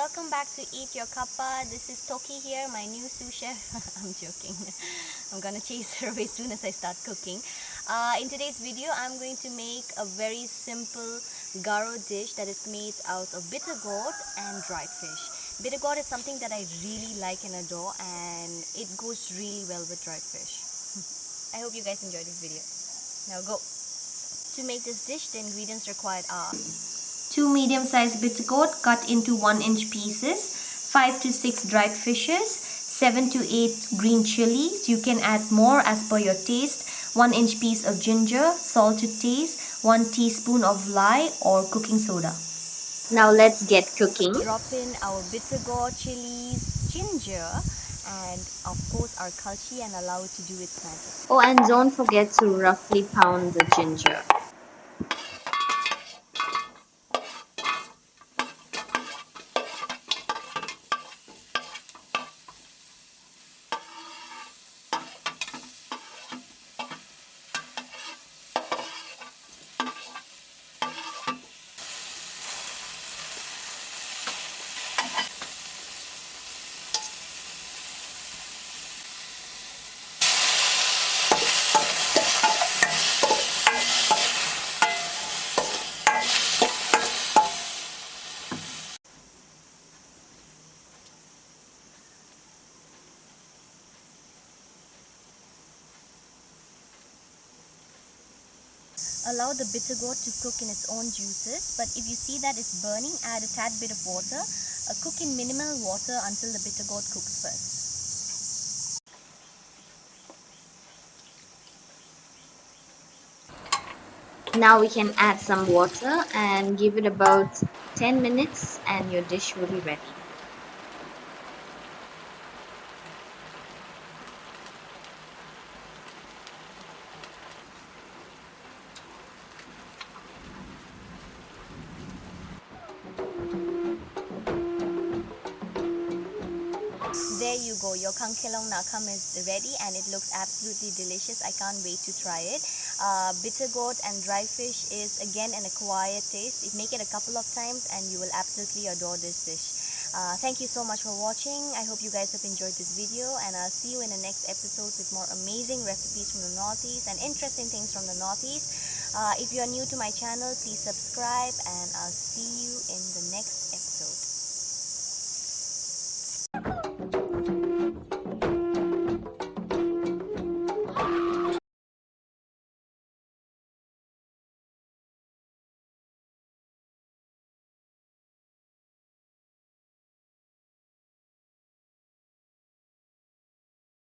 welcome back to Eat Your Kappa. This is Toki here, my new sous chef. I'm joking. I'm gonna chase her away as soon as I start cooking. In today's video, I'm going to make a very simple Garo dish that is made out of bitter gourd and dried fish. Bitter gourd is something that I really like and adore, and it goes really well with dried fish. I hope you guys enjoy this video. Now go. To make this dish, the ingredients required are 2 medium-sized bitter gourd cut into 1-inch pieces, 5 to 6 dried fishes, 7 to 8 green chilies. You can add more as per your taste. 1-inch piece of ginger, salt to taste, 1 teaspoon of lye or cooking soda. Now let's get cooking. Drop in our bitter gourd, chilies, ginger, and of course our kalchi, and allow it to do its magic. Oh, and don't forget to roughly pound the ginger. Allow the bitter gourd to cook in its own juices, but if you see that it's burning, add a tad bit of water. Cook in minimal water until the bitter gourd cooks first. Now we can add some water and give it about 10 minutes and your dish will be ready. There you go, your Kankelong Nakham is ready and it looks absolutely delicious. I can't wait to try it. Bitter gourd and dry fish is again an acquired taste. Make it a couple of times and you will absolutely adore this dish. Thank you so much for watching. I hope you guys have enjoyed this video, and I'll see you in the next episode with more amazing recipes from the Northeast and interesting things from the Northeast. If you are new to my channel, please subscribe, and I'll see you in the next episode.